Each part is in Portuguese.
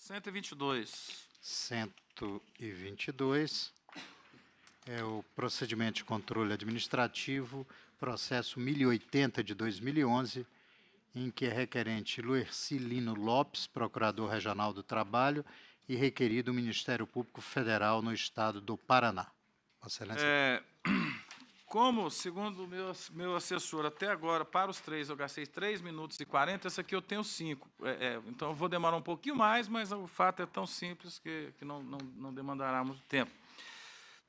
122. 122 é o procedimento de controle administrativo, processo 1080 de 2011, em que é requerente Luerci Lino Lopes, Procurador Regional do Trabalho, e requerido o Ministério Público Federal no Estado do Paraná. Vossa Excelência. Como, segundo o meu assessor, até agora, para os três, eu gastei 3 minutos e 40, essa aqui eu tenho 5. Então, eu vou demorar um pouquinho mais, mas o fato é tão simples que não demandará muito tempo.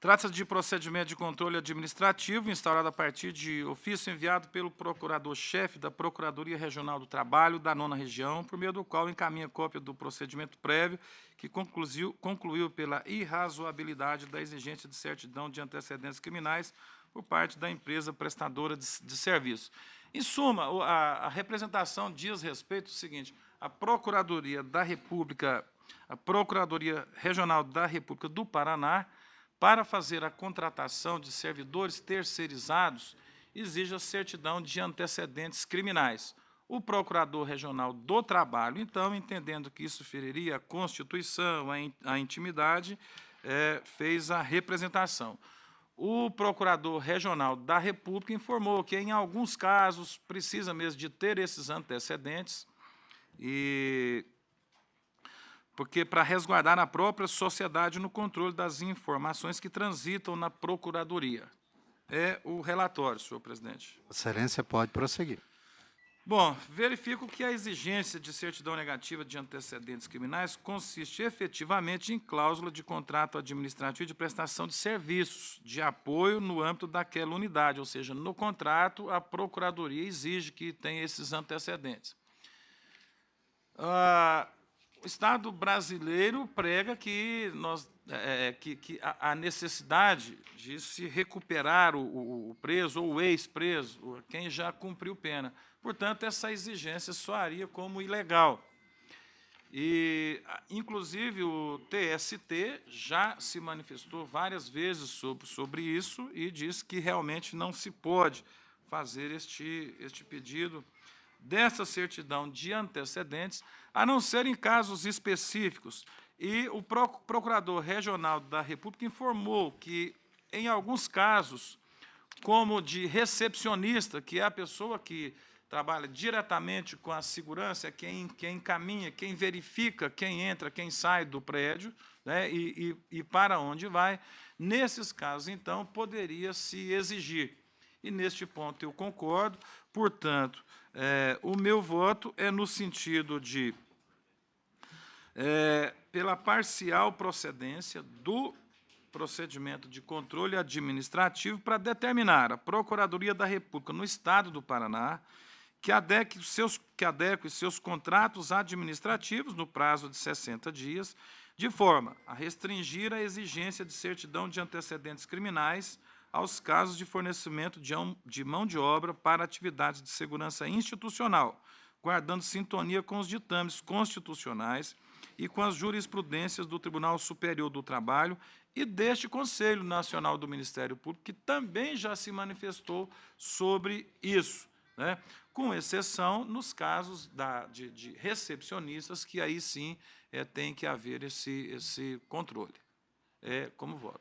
Trata-se de procedimento de controle administrativo instaurado a partir de ofício enviado pelo procurador-chefe da Procuradoria Regional do Trabalho da 9ª Região, por meio do qual encaminha cópia do procedimento prévio que concluiu pela irrazoabilidade da exigência de certidão de antecedentes criminais por parte da empresa prestadora de serviço. Em suma, a representação diz respeito ao seguinte: a Procuradoria Regional da República do Paraná, para fazer a contratação de servidores terceirizados, exige a certidão de antecedentes criminais. O Procurador Regional do Trabalho, então, entendendo que isso feriria a Constituição, a intimidade, fez a representação. O Procurador Regional da República informou que, em alguns casos, precisa mesmo de ter esses antecedentes, porque para resguardar a própria sociedade no controle das informações que transitam na Procuradoria. É o relatório, senhor presidente. Vossa Excelência pode prosseguir. Bom, verifico que a exigência de certidão negativa de antecedentes criminais consiste efetivamente em cláusula de contrato administrativo de prestação de serviços de apoio no âmbito daquela unidade, ou seja, no contrato a Procuradoria exige que tenha esses antecedentes. O Estado brasileiro prega que a necessidade de se recuperar o preso ou o ex-preso, quem já cumpriu pena. Portanto, essa exigência soaria como ilegal. E, inclusive, o TST já se manifestou várias vezes sobre isso e diz que realmente não se pode fazer este pedido dessa certidão de antecedentes, a não ser em casos específicos. E o Procurador Regional da República informou que, em alguns casos, como de recepcionista, que é a pessoa que trabalha diretamente com a segurança, quem encaminha, quem verifica quem entra, quem sai do prédio, né, e para onde vai, nesses casos, então, poderia se exigir. E, neste ponto, eu concordo. Portanto, o meu voto é no sentido de, pela parcial procedência do procedimento de controle administrativo para determinar a Procuradoria da República no Estado do Paraná que adeque os seus contratos administrativos no prazo de 60 dias, de forma a restringir a exigência de certidão de antecedentes criminais aos casos de fornecimento de mão de obra para atividades de segurança institucional, guardando sintonia com os ditames constitucionais e com as jurisprudências do Tribunal Superior do Trabalho e deste Conselho Nacional do Ministério Público, que também já se manifestou sobre isso, né? Com exceção nos casos de recepcionistas, que aí sim tem que haver esse controle. Como voto.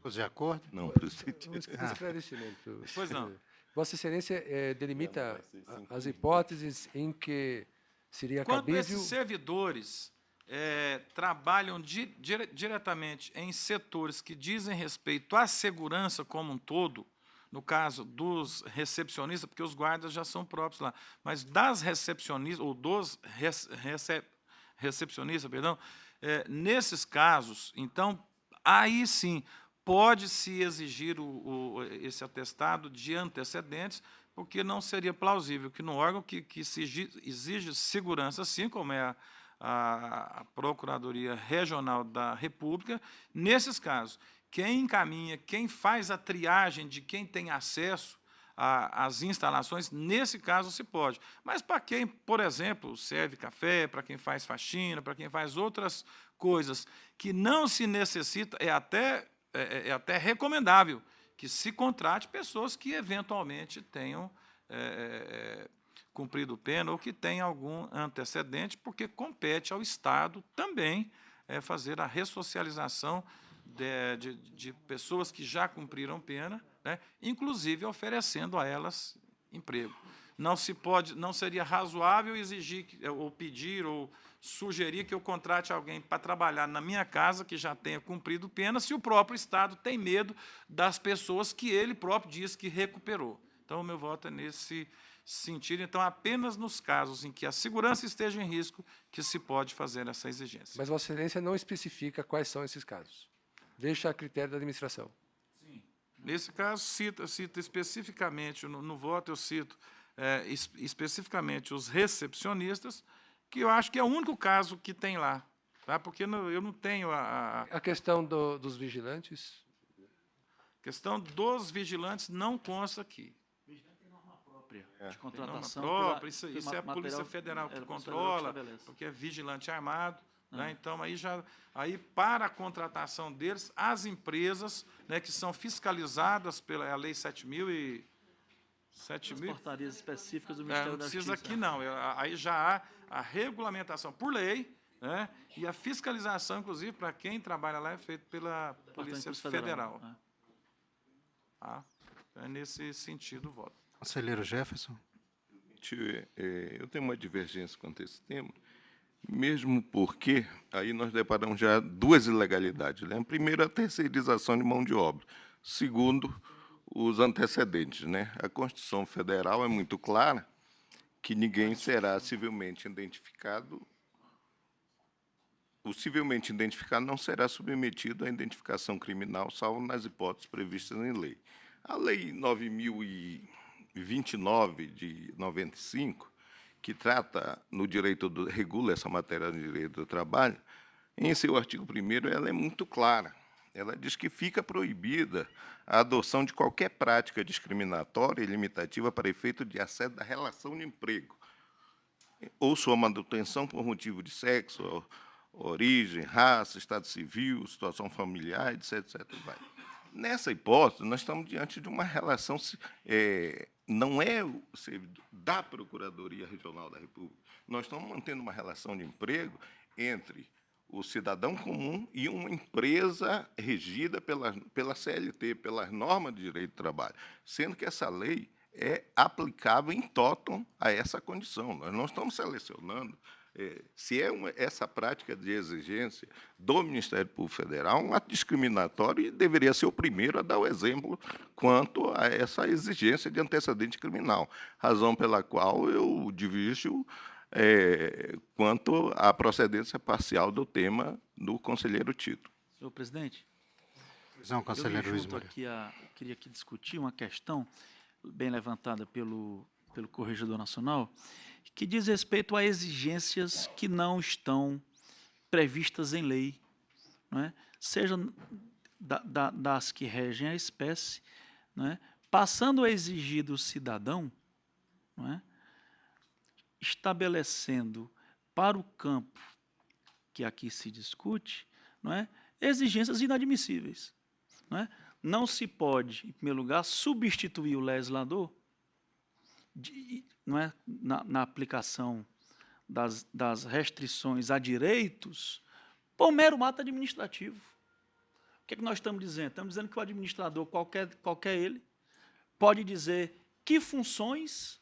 Todos de acordo? Não, presidente. Um esclarecimento. Pois não. Vossa Excelência delimita as hipóteses em que seria Quando cabível... esses servidores trabalham diretamente em setores que dizem respeito à segurança como um todo, no caso dos recepcionistas, porque os guardas já são próprios lá, mas das recepcionistas, ou dos recepcionistas, perdão, nesses casos, então, aí sim, pode-se exigir esse atestado de antecedentes, porque não seria plausível que no órgão que se exige segurança, assim como é a Procuradoria Regional da República, nesses casos, quem encaminha, quem faz a triagem de quem tem acesso às instalações, nesse caso se pode. Mas para quem, por exemplo, serve café, para quem faz faxina, para quem faz outras coisas que não se necessita, é até recomendável que se contrate pessoas que eventualmente tenham cumprido pena ou que tem algum antecedente, porque compete ao Estado também fazer a ressocialização de pessoas que já cumpriram pena, né, inclusive oferecendo a elas emprego. Não seria razoável exigir ou pedir ou sugerir que eu contrate alguém para trabalhar na minha casa que já tenha cumprido pena, se o próprio Estado tem medo das pessoas que ele próprio diz que recuperou. Então, o meu voto é nesse sentido. Então, apenas nos casos em que a segurança esteja em risco que se pode fazer essa exigência. Mas Vossa Excelência não especifica quais são esses casos. Deixa a critério da administração. Sim. Nesse caso, cita especificamente, no voto eu cito especificamente os recepcionistas, que eu acho que é o único caso que tem lá, tá? Porque eu não tenho A questão dos vigilantes? A questão dos vigilantes não consta aqui. Própria de Tem norma contratação. própria, isso é a Polícia Federal que controla, porque é vigilante armado. Né? Então, aí, para a contratação deles, as empresas, né, que são fiscalizadas pela Lei 7.000 As portarias específicas do Ministério da Justiça. Não precisa aqui, não. Aí já há a regulamentação por lei, né, e a fiscalização, inclusive, para quem trabalha lá, é feita pela Polícia Federal. Tá? É nesse sentido o voto. Conselheiro Jefferson. Eu tenho uma divergência quanto a esse tema, mesmo porque aí nós deparamos já duas ilegalidades. Né? Primeiro, a terceirização de mão de obra. Segundo, os antecedentes. Né? A Constituição Federal é muito clara que ninguém será civilmente identificado. O civilmente identificado não será submetido à identificação criminal, salvo nas hipóteses previstas em lei. A Lei 9.029, de 95, que trata no regula essa matéria do direito do trabalho, em seu artigo 1º, ela é muito clara. Ela diz que fica proibida a adoção de qualquer prática discriminatória e limitativa para efeito de assédio da relação de emprego, ou sua manutenção por motivo de sexo, origem, raça, estado civil, situação familiar, etc. Vai. Nessa hipótese, nós estamos diante de uma relação, não é da Procuradoria Regional da República, nós estamos mantendo uma relação de emprego entre o cidadão comum e uma empresa regida pela CLT, pelas normas de direito do trabalho, sendo que essa lei é aplicável em totum a essa condição. Nós não estamos selecionando se essa prática de exigência do Ministério Público Federal um ato discriminatório e deveria ser o primeiro a dar o exemplo quanto a essa exigência de antecedente criminal, razão pela qual eu divido quanto à procedência parcial do tema do conselheiro Tito. Senhor presidente, Não, conselheiro Luiz Maria. Queria aqui discutir uma questão bem levantada pelo Corregedor Nacional, que diz respeito a exigências que não estão previstas em lei, não é? Seja das que regem a espécie, não é? Passando a exigir do cidadão, não é? Estabelecendo para o campo que aqui se discute, não é? Exigências inadmissíveis. Não se pode, em primeiro lugar, substituir o legislador na aplicação das restrições a direitos por mero ato administrativo. O que é que nós estamos dizendo? Estamos dizendo que o administrador, qualquer ele, pode dizer que funções,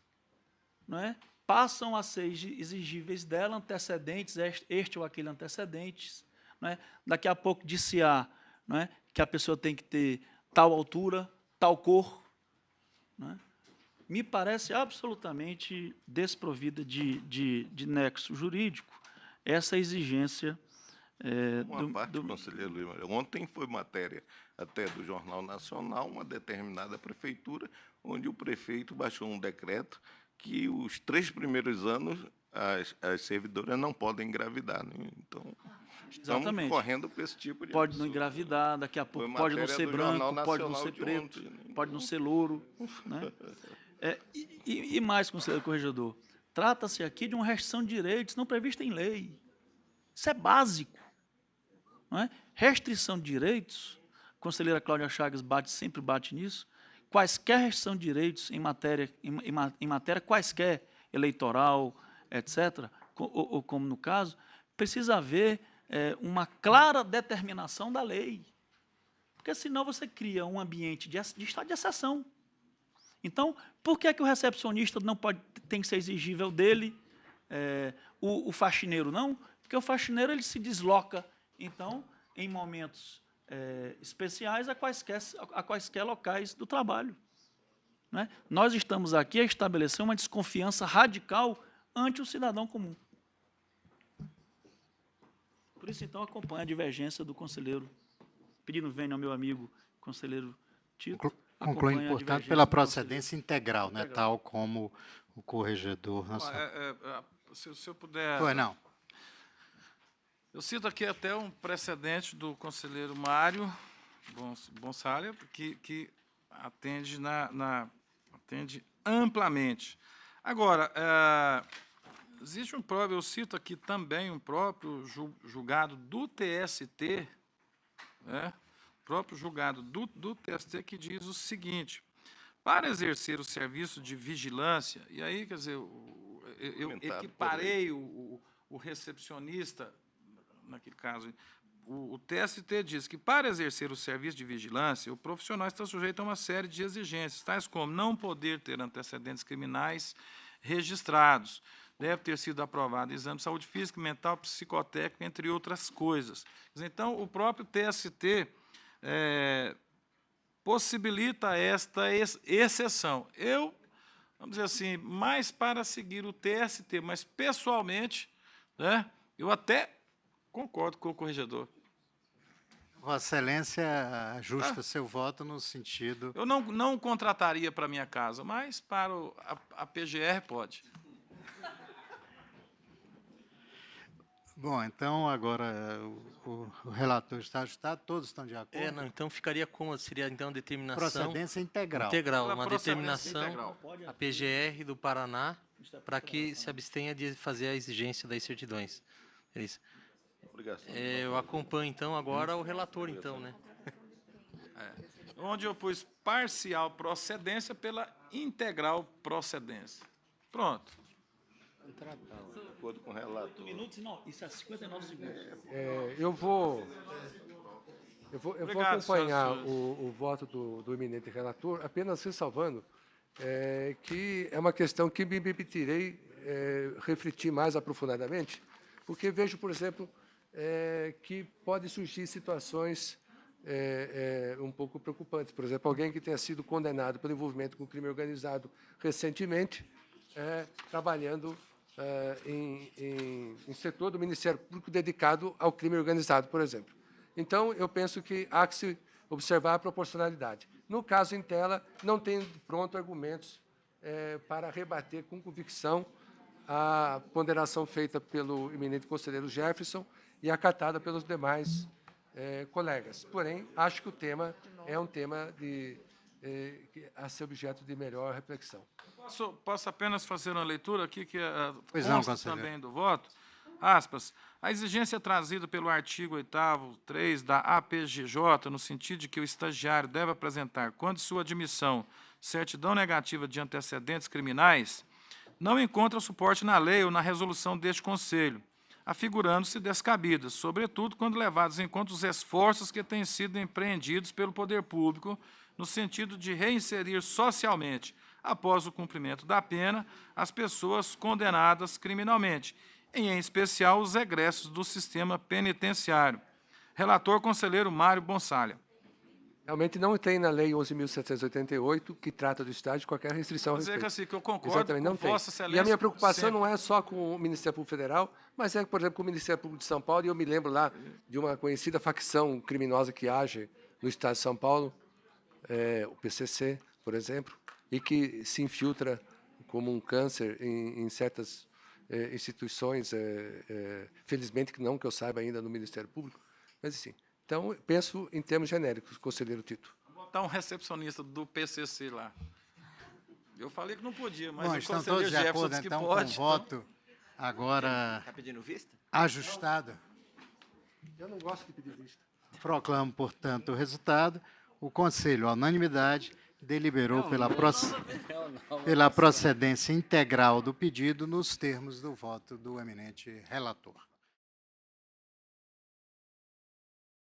não é, passam a ser exigíveis dela, antecedentes, este ou aquele antecedentes. Não é? Daqui a pouco dir-se-á, não é, que a pessoa tem que ter tal altura, tal cor. Não é? Me parece absolutamente desprovida de nexo jurídico essa exigência. Conselheiro Luiz Maria, ontem foi matéria até do Jornal Nacional, uma determinada prefeitura, onde o prefeito baixou um decreto que os 3 primeiros anos as servidoras não podem engravidar. Né? Então, estamos correndo para esse tipo de Pode não engravidar, daqui a pouco pode não ser branco, pode não ser preto, pode não ser louro. Né? E mais, conselheiro corregedor, trata-se aqui de uma restrição de direitos não prevista em lei. Isso é básico. Não é? Restrição de direitos, a conselheira Cláudia Chagas sempre bate nisso, quaisquer restrição de direitos em matéria quaisquer, eleitoral, etc., ou como no caso, precisa haver uma clara determinação da lei. Porque senão você cria um ambiente de estado de exceção. Então, por que o recepcionista não tem que ser exigível dele, o faxineiro não? Porque o faxineiro ele se desloca, então, em momentos especiais a quaisquer locais do trabalho. Né? Nós estamos aqui a estabelecer uma desconfiança radical ante o cidadão comum. Por isso, então, acompanho a divergência do conselheiro, pedindo vênia ao meu amigo conselheiro Tito. Concluindo, portanto, pela procedência integral, né, tal como o corregedor nacional. Se eu puder... Pois não. Eu cito aqui até um precedente do conselheiro Mário Bonsalha, que atende, atende amplamente. Agora, existe um próprio, eu cito aqui também um próprio julgado do TST, né? Próprio julgado do TST que diz o seguinte: para exercer o serviço de vigilância, e aí, quer dizer, eu equiparei o recepcionista, naquele caso, o TST diz que para exercer o serviço de vigilância, o profissional está sujeito a uma série de exigências, tais como não poder ter antecedentes criminais registrados, deve ter sido aprovado exame de saúde física, mental, psicotécnico, entre outras coisas. Então, o próprio TST possibilita esta exceção. Eu, vamos dizer assim, mais para seguir o TST, mas, pessoalmente, né, eu até concordo com o corregedor. Vossa Excelência ajusta seu voto no sentido... Eu não contrataria para a minha casa, mas para a PGR pode. Bom, então, agora o relator está ajustado, todos estão de acordo? Não, então ficaria como? Seria, então, a determinação... Procedência integral. Uma determinação, integral. a PGR do Paraná, para que se abstenha de fazer a exigência das certidões. É isso. Eu acompanho, então, agora o relator, então, né? Onde eu pus parcial procedência pela integral procedência. Pronto. De acordo com o relator. Minutos, não, isso é 59 segundos. Eu vou Obrigado, acompanhar senhor. o voto do eminente relator, apenas ressalvando que é uma questão que me permitirei refletir mais aprofundadamente, porque vejo, por exemplo, que pode surgir situações um pouco preocupantes. Por exemplo, alguém que tenha sido condenado pelo envolvimento com crime organizado recentemente, trabalhando em setor do Ministério Público dedicado ao crime organizado, por exemplo. Então, eu penso que há que se observar a proporcionalidade. No caso em tela, não tem pronto argumentos para rebater com convicção a ponderação feita pelo eminente conselheiro Jefferson e acatada pelos demais colegas. Porém, acho que o tema é um tema a ser objeto de melhor reflexão. Posso apenas fazer uma leitura aqui, que consta também do voto. Aspas. A exigência trazida pelo artigo 8º, 3 da APGJ, no sentido de que o estagiário deve apresentar, quando sua admissão, certidão negativa de antecedentes criminais, não encontra suporte na lei ou na resolução deste Conselho, afigurando-se descabidas, sobretudo quando levados em conta os esforços que têm sido empreendidos pelo poder público no sentido de reinserir socialmente, após o cumprimento da pena, as pessoas condenadas criminalmente, em especial os egressos do sistema penitenciário. Relator, conselheiro Mário Bonsalha. Realmente não tem na Lei 11.788, que trata do estágio, qualquer restrição a Vou dizer respeito. que, assim, que eu concordo Exatamente, não com tem. Vossa Excelência. E a minha preocupação sempre. não é só com o Ministério Público Federal, mas por exemplo, com o Ministério Público de São Paulo, e eu me lembro lá de uma conhecida facção criminosa que age no Estado de São Paulo, o PCC, por exemplo, e que se infiltra como um câncer em certas instituições, felizmente que não que eu saiba ainda no Ministério Público, mas assim. Então, penso em termos genéricos, conselheiro Tito. Vou botar um recepcionista do PCC lá. Eu falei que não podia, mas Bom, o estão conselheiro todos de Jefferson acordo, disse que então, pode. com o voto agora Está pedindo vista? ajustado. Eu não gosto de pedir vista. Proclamo, portanto, o resultado. O Conselho, à unanimidade, deliberou pela procedência integral do pedido nos termos do voto do eminente relator.